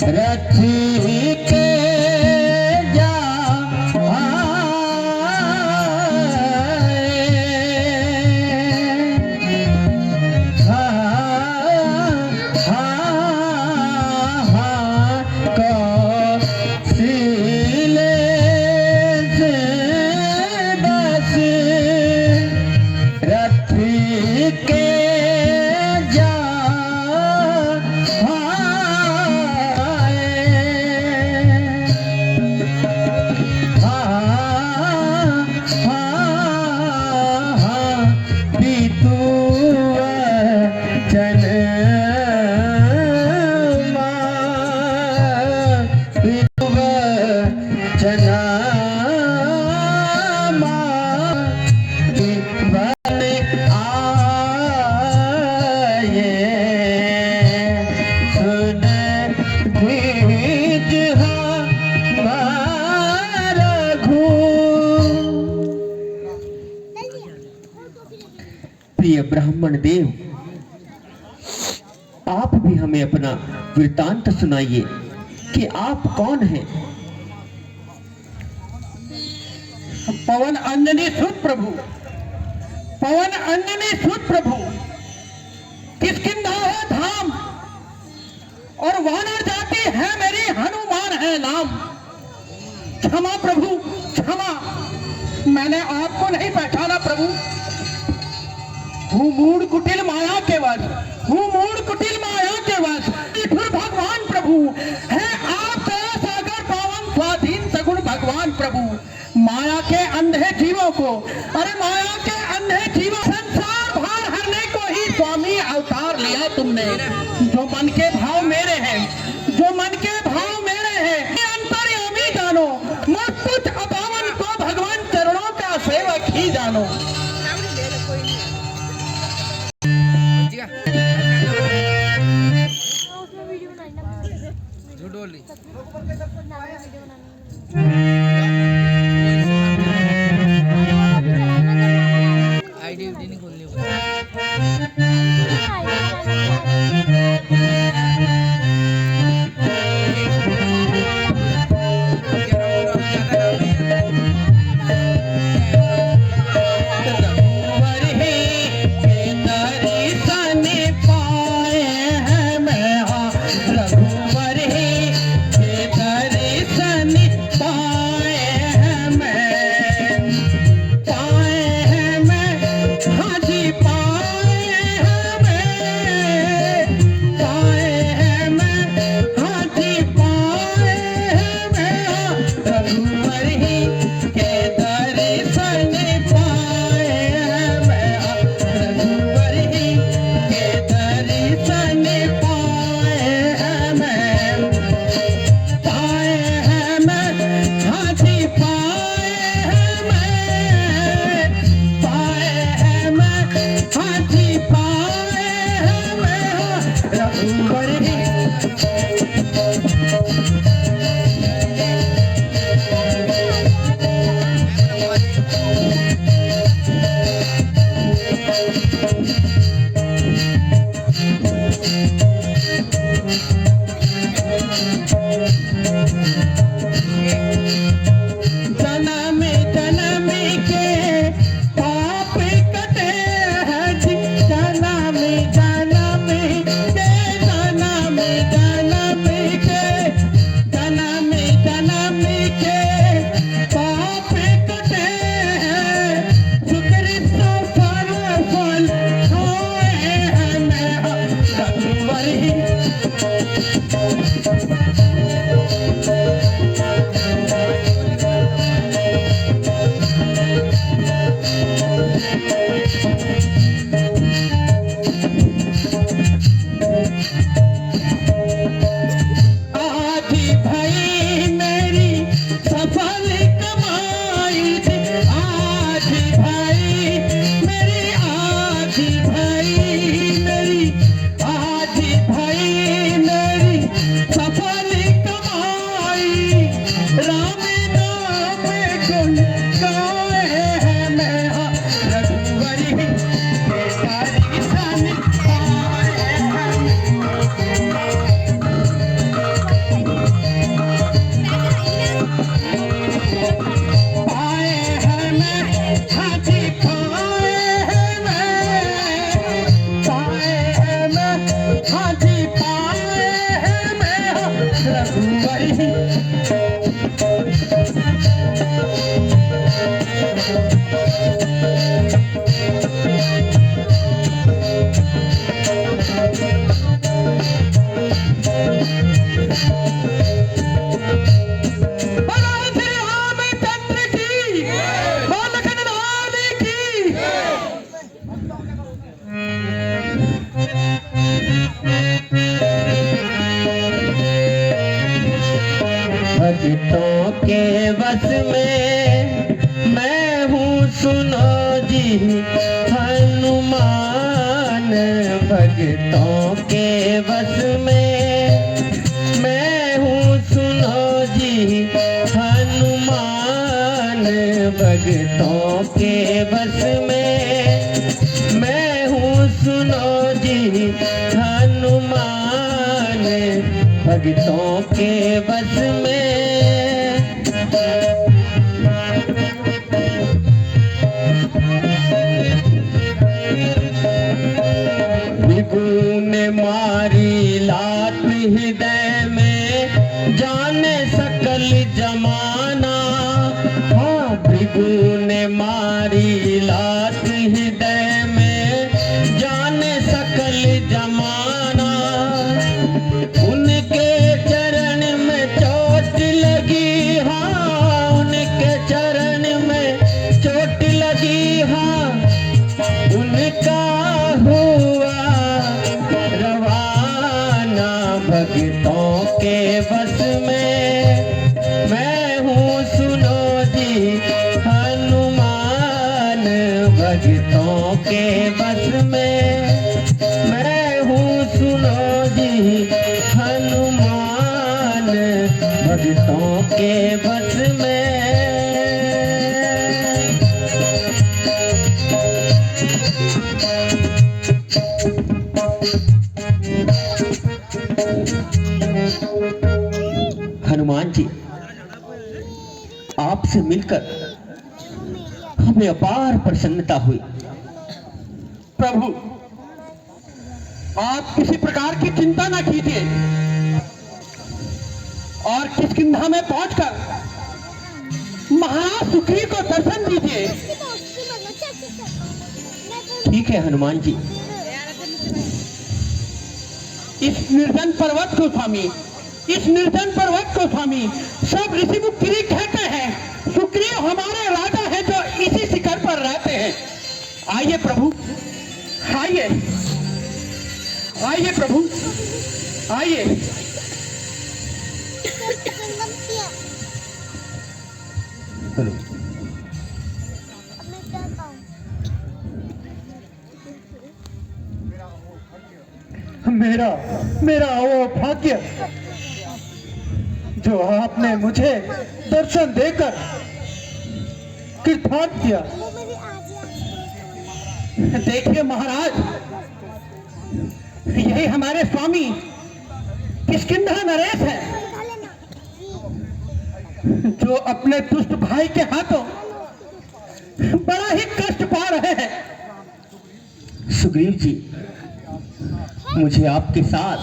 रथी के जा प्रिय ब्राह्मण देव, आप भी हमें अपना वृतांत सुनाइए कि आप कौन हैं? पवन अंजनी सुत प्रभु, पवन अंजनी सुत प्रभु, किसकिंधा है धाम और वानर जाति है मेरी, हनुमान है नाम। क्षमा प्रभु क्षमा, मैंने आपको नहीं पहचाना प्रभु। हूँ मूड कुटिल माया के वश, हूँ मूड कुटिल माया के वश। फिर भगवान प्रभु है आप दया सागर पावन स्वाधीन सगुण भगवान प्रभु। माया के अंधे जीवों को, अरे माया के अंधे जीवों, संसार भार हरने को ही स्वामी अवतार लिया तुमने। जो मन के भाव मेरे हैं, जो मन के भाव मेरे हैं, अंतर्यामी जानो, मत कुछ अपावन को भगवान चरणों का सेवक ही जानो। आईडी नहीं खोलनी पाए भक्तों के बस में मैं हूँ सुनो जी हनुमान। भक्तों के बस में मैं हूँ सुनो जी हनुमान। भक्तों के बस में मैं हूँ सुनो जी हनुमान। भक्तों के बस में भृगु ने मारी लात हृदय में जाने सकल जमाना। हाँ, भृगु ने मारी लात हृदय में जाने सकल जमाना। उनके चरण में चोट लगी, हाँ, उनके चरण में चोट लगी, हाँ, उनका हुआ रवाना। भक्तों के बस में मैं हूँ सुनो जी हनुमान। भक्तों के बस में मैं हूँ सुनो जी हनुमान। भक्तों के बस में हनुमान जी, आपसे मिलकर हमें अपार प्रसन्नता हुई। प्रभु, आप किसी प्रकार की चिंता न कीजिए और किष्किंधा में पहुंचकर महाराज सुग्रीव को दर्शन दीजिए। ठीक है हनुमान जी। इस निर्जन पर्वत को स्वामी, इस निर्जन पर्वत को स्वामी सब ऋषि मुख गिरी कहते हैं। सुग्रीव हमारे राजा हैं जो इसी शिखर पर रहते हैं। आइए प्रभु, आइए, आइए प्रभु, आइए। चलो। मेरा वो भाग्य जो आपने मुझे दर्शन देकर कृतार्थ किया। देखिए महाराज, यही हमारे स्वामी किष्किंधा नरेश है जो अपने दुष्ट भाई के हाथों बड़ा ही कष्ट पा रहे हैं। सुग्रीव जी, मुझे आपके साथ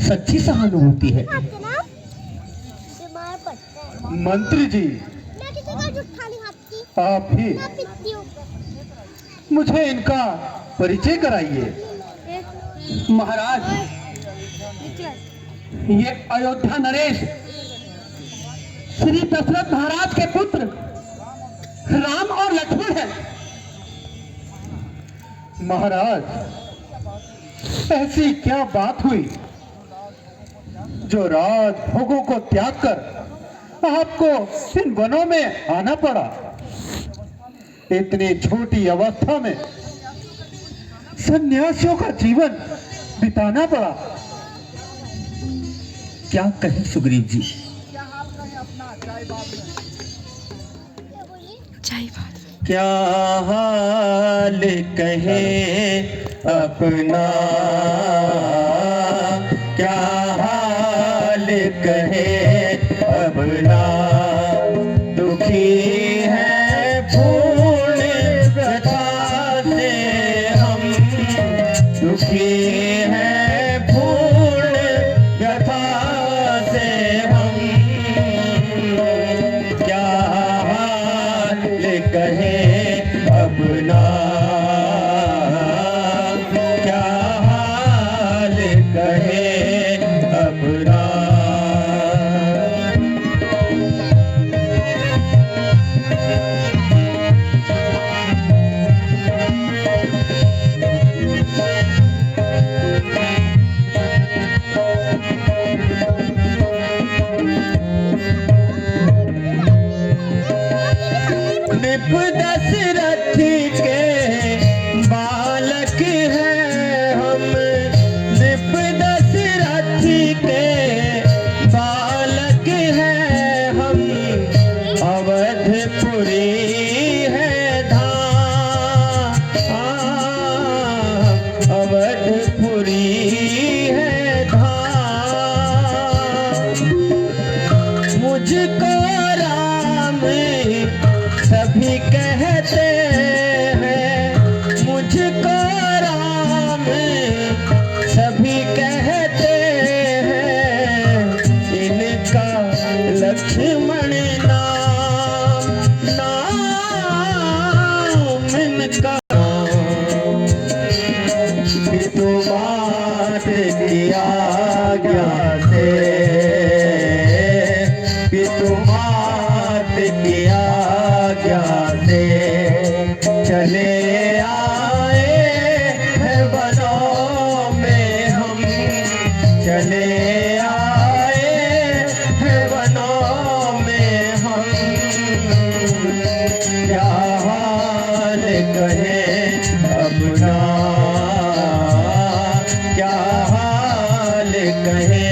सच्ची सहानुभूति है। मंत्री जी, आप भी मुझे इनका परिचय कराइए। महाराज, ये अयोध्या नरेश श्री दशरथ महाराज के पुत्र राम और लक्ष्मण हैं। महाराज, ऐसी क्या बात हुई जो राज भोगों को त्याग कर आपको इन वनों में आना पड़ा? इतनी छोटी अवस्था में सन्यासियों का जीवन बिताना पड़ा। क्या कहें सुग्रीव जी? क्या हाल कहे अपना, क्या हाल कहे अपना। दुखी है पूर्ण व्यथा से हम, दुखी है पूर्ण व्यथा से हम। क्या हाल कहे अपना, क्या हाल अवधपुरी है धाम, मुझको राम सभी कहते हैं, मुझको राम सभी कहते हैं, इनका लक्ष्मण नाम, नाम इनका पितु मात की आज्ञा से, पितु मात की आज्ञा से चले आए हैं वनों में हम, चले आए हैं वनों में हम, क्या हाल कहे अपना, क्या हाल कहे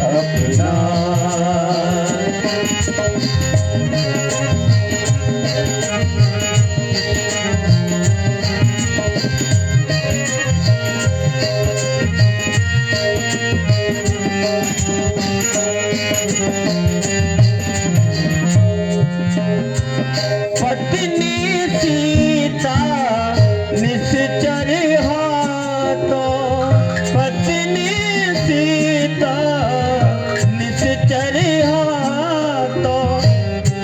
अपना। पत्नी सीता निश्चर हाथों, पत्नी सीता निश्चर हाथों,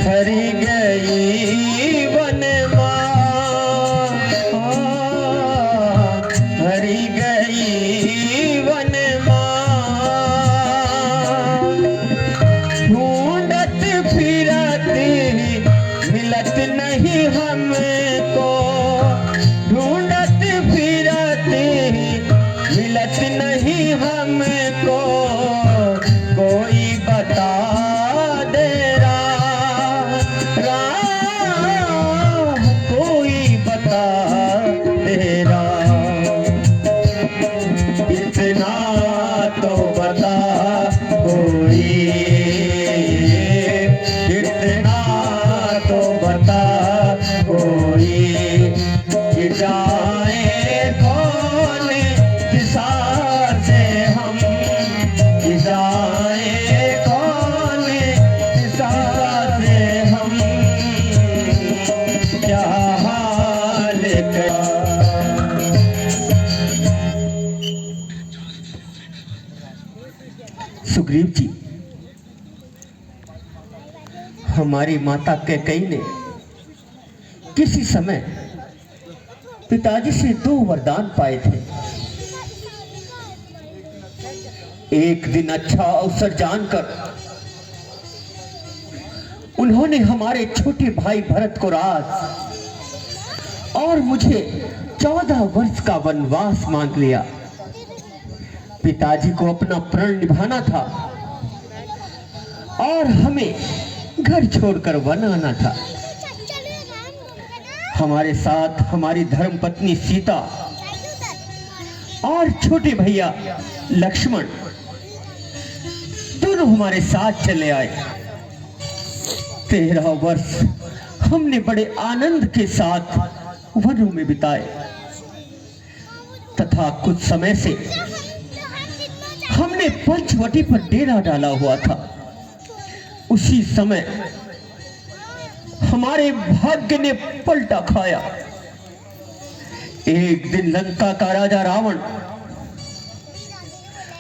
हरी गई वनमाला, हरी गई वनमाला, ढूंढत फिरती मिलत नहीं हमको, ढूंढत फिरती मिलत नहीं हमको, कोई बता दे राह, कोई बता दे राह, इतना तो बता कोई, इतना तो बता कोई, कि जाए कौन दिशा से हम, कि जाए कौन दिशा से हम, क्या हाल का। सुग्रीव जी, हमारी माता कैकेयी ने किसी समय पिताजी से 2 वरदान पाए थे। एक दिन अच्छा अवसर जानकर उन्होंने हमारे छोटे भाई भरत को राज और मुझे 14 वर्ष का वनवास मांग लिया। पिताजी को अपना प्रण निभाना था और हमें घर छोड़कर वन आना था। हमारे साथ हमारी धर्मपत्नी सीता और छोटे भैया लक्ष्मण दोनों हमारे साथ चले आए। 13 वर्ष हमने बड़े आनंद के साथ वनों में बिताए तथा कुछ समय से हमने पंचवटी पर डेरा डाला हुआ था। उसी समय हमारे भाग्य ने पलटा खाया। एक दिन लंका का राजा रावण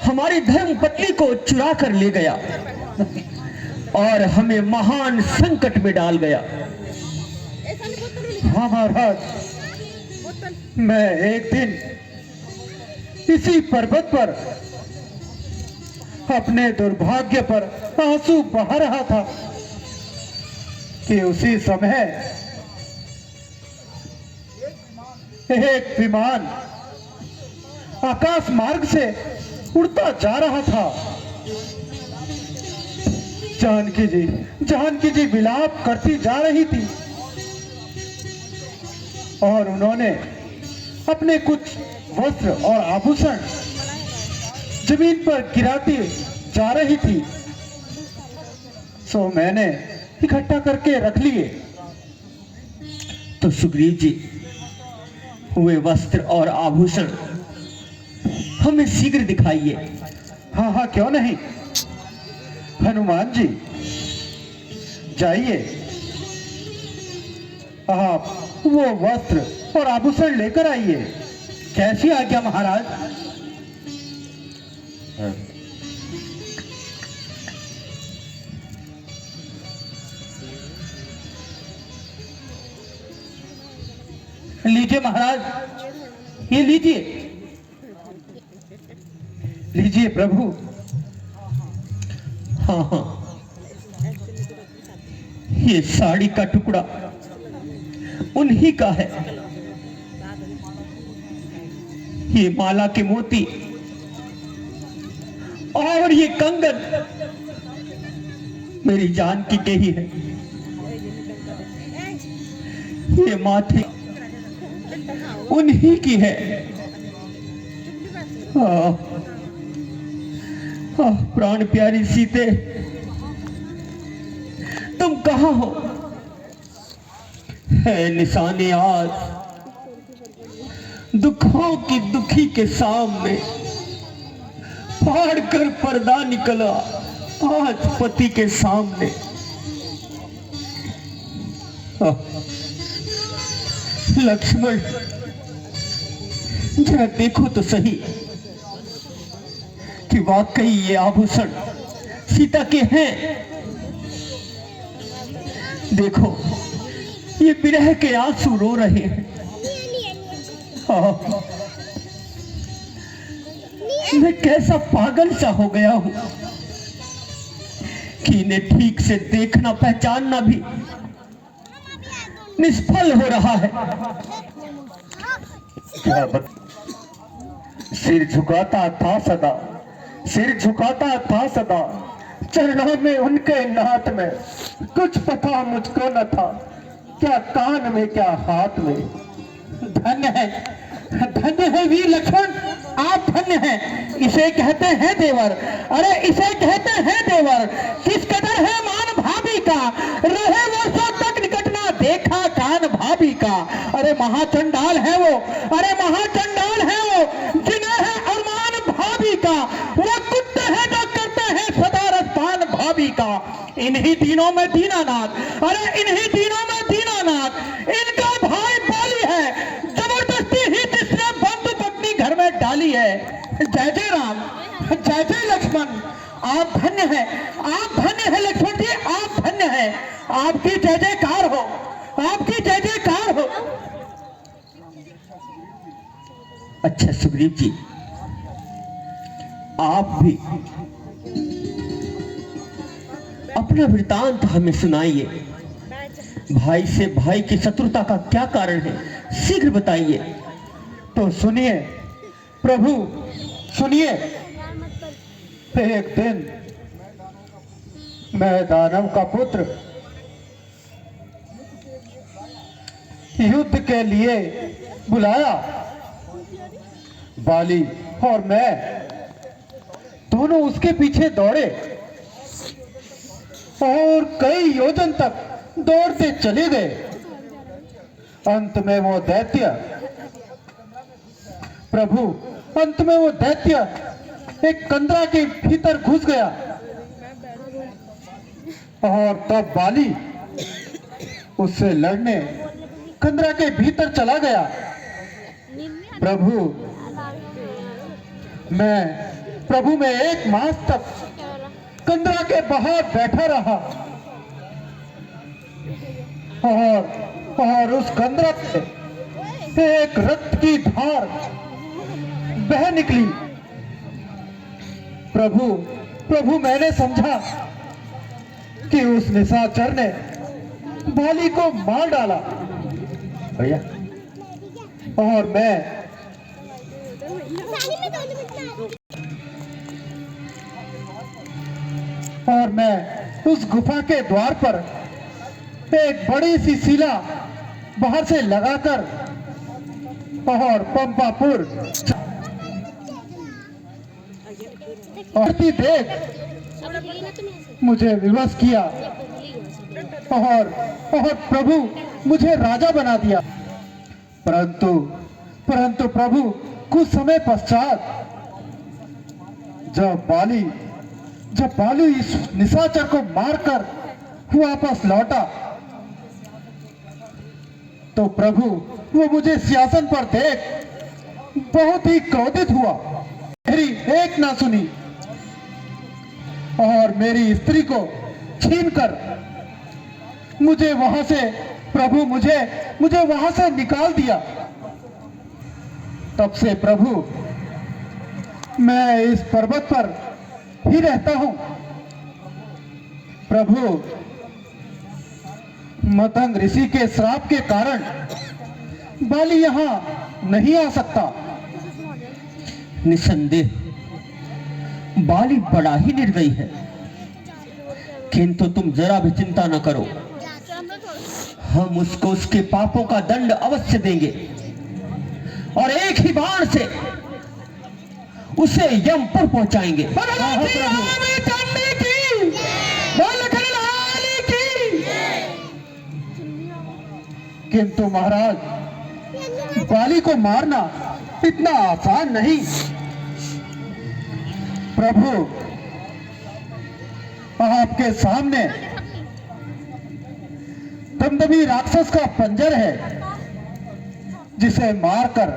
हमारी धर्मपत्नी को चुरा कर ले गया और हमें महान संकट में डाल गया। हाँ महाराज, मैं एक दिन इसी पर्वत पर अपने दुर्भाग्य पर आंसू बहा रहा था कि उसी समय एक विमान आकाश मार्ग से उड़ता जा रहा था। जानकी जी विलाप करती जा रही थी और उन्होंने अपने कुछ वस्त्र और आभूषण जमीन पर गिराती जा रही थी, सो मैंने इकट्ठा करके रख लिए। तो सुग्रीव जी वे वस्त्र और आभूषण हमें शीघ्र दिखाइए। हाँ हाँ, क्यों नहीं। हनुमान जी, जाइए आप वो वस्त्र और आभूषण लेकर आइए। कैसी आज्ञा महाराज। लीजिए महाराज, ये लीजिए, लीजिए प्रभु। हाँ हाँ, ये साड़ी का टुकड़ा उन्हीं का है। ये माला के मोती और ये कंगन मेरी जान की ही है। ये माथे उन्हीं की है। प्राण प्यारी सीते, तुम कहां हो? है निशाने आज दुखों की दुखी के सामने, फाड़ कर पर्दा निकला आज पति के सामने। लक्ष्मण, जरा देखो तो सही कि वाकई ये आभूषण सीता के हैं। देखो, ये विरह के आंसू रो रहे हैं। मैं कैसा पागल सा हो गया हूं कि इन्हें ठीक से देखना पहचानना भी निष्फल हो रहा है। सिर झुकाता था सदा, सिर झुकाता था सदा चरणों में उनके नाथ में। कुछ पता मुझको न था, क्या कान में क्या हाथ में। धन्य है वीर लक्ष्मण, आप धन्य हैं। इसे कहते हैं देवर, अरे इसे कहते हैं देवर। किस कदर है मान भाभी का, रहे वर्षों तक निकट ना देखा कान भाभी का। अरे महाचंडाल है वो, अरे महाचंडाल है वो, जिन्हें है अरमान भाभी का। वो कुत्ते हैं जो करते हैं सदा रसपान भाभी का। इन्हीं दिनों में दीनानाथ, अरे इन्हीं दिनों में दीनानाथ, इनका भाई बाली है। जबरदस्ती ही जिसने बंधु पत्नी घर में डाली है। जय जय राम, जय जय लक्ष्मण, आप धन्य हैं, आप धन्य हैं लक्ष्मण जी, आप धन्य हैं। आपकी जय जयकार हो, आपकी जय जयकार हो। अच्छा सुग्रीव जी, आप भी अपना वृतांत हमें सुनाइए। भाई से भाई की शत्रुता का क्या कारण है, शीघ्र बताइए। तो सुनिए प्रभु, सुनिए। एक दिन मैं दानव का पुत्र युद्ध के लिए बुलाया। बाली और मैं दोनों उसके पीछे दौड़े और कई योजन तक दौड़ते चले गए। अंत में वो दैत्य, प्रभु, अंत में वो दैत्य एक कंदरा के भीतर घुस गया और तब बाली उससे लड़ने कंदरा के भीतर चला गया। प्रभु मैं एक मास तक कंदरा के बाहर बैठा रहा और उस कंदरा से एक रक्त की धार बह निकली। प्रभु मैंने समझा कि उस निशाचर ने बाली को मार डाला भैया, और मैं उस गुफा के द्वार पर एक बड़ी सी शिला बाहर से लगाकर और पंपापुर और देख मुझे विवश किया और प्रभु मुझे राजा बना दिया। परंतु प्रभु कुछ समय पश्चात जब बाली इस निशाचर को मारकर वापस लौटा तो प्रभु वो मुझे सिंहासन पर देख बहुत ही क्रोधित हुआ, मेरी एक ना सुनी और मेरी स्त्री को छीनकर मुझे वहां से प्रभु मुझे वहां से निकाल दिया। तब से प्रभु मैं इस पर्वत पर ही रहता हूं। प्रभु मतंग ऋषि के श्राप के कारण बाली यहां नहीं आ सकता। निसंदेह बाली बड़ा ही निर्दयी है, किंतु तुम जरा भी चिंता न करो, हम उसको उसके पापों का दंड अवश्य देंगे और एक ही बाण से उसे यमपुर पहुंचाएंगे। किंतु महाराज बाली को मारना इतना आसान नहीं। प्रभु आपके सामने दमदमी राक्षस का पंजर है जिसे मारकर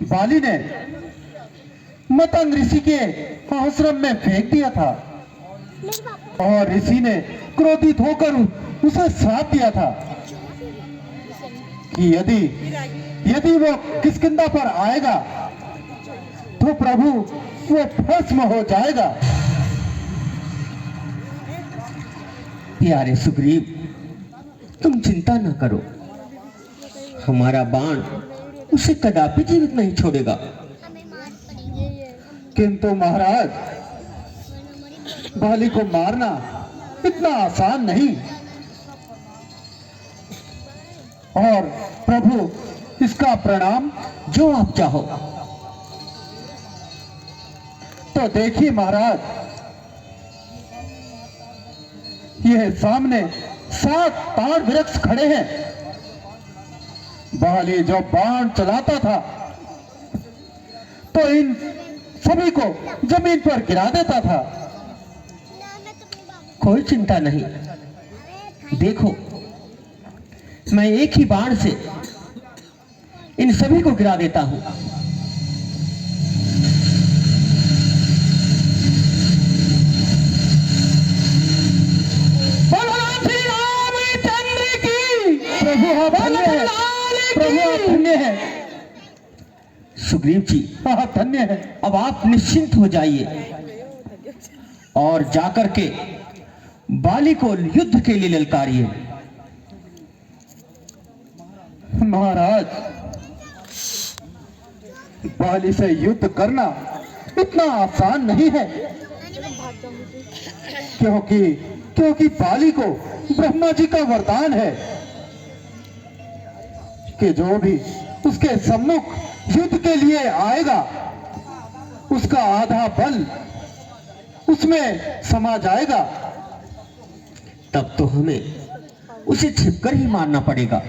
बाली ने मतंग ऋषि के आश्रम में फेंक दिया था और ऋषि ने क्रोधित होकर उसे श्राप दिया था कि यदि वो किष्किंधा पर आएगा तो प्रभु वो भस्म हो जाएगा। प्यारे सुग्रीव, तुम चिंता न करो, हमारा बाण उसे कदापि जीवित नहीं छोड़ेगा। किंतु महाराज बाली को मारना इतना आसान नहीं और प्रभु इसका परिणाम जो आप चाहो। तो देखिए महाराज, यह सामने 7 ताड़ वृक्ष खड़े हैं। बाली जो बाण चलाता था तो इन सभी को जमीन पर गिरा देता था। कोई चिंता नहीं, देखो मैं एक ही बाण से इन सभी को गिरा देता हूं। प्रभु आप धन्य है, प्रभु आप धन्य है। सुग्रीव जी आप धन्य है। अब आप निश्चिंत हो जाइए और जाकर के बाली को युद्ध के लिए ललकारिए। महाराज बाली से युद्ध करना इतना आसान नहीं है, क्योंकि बाली को ब्रह्मा जी का वरदान है कि जो भी उसके सम्मुख युद्ध के लिए आएगा उसका आधा बल उसमें समा जाएगा। तब तो हमें उसे छिपकर ही मारना पड़ेगा।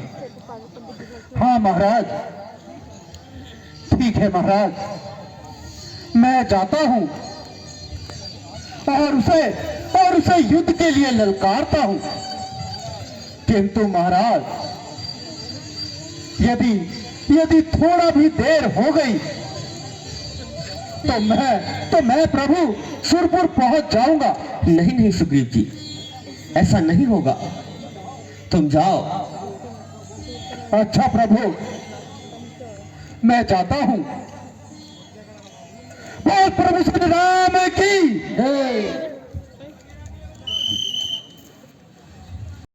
हाँ महाराज, ठीक है महाराज, मैं जाता हूं और उसे युद्ध के लिए ललकारता हूं। किंतु महाराज यदि थोड़ा भी देर हो गई तो मैं प्रभु सुरपुर पहुंच जाऊंगा। नहीं सुग्रीव जी, ऐसा नहीं होगा, तुम जाओ। अच्छा प्रभु, मैं जाता हूं। बोल प्रभु श्री राम की जय।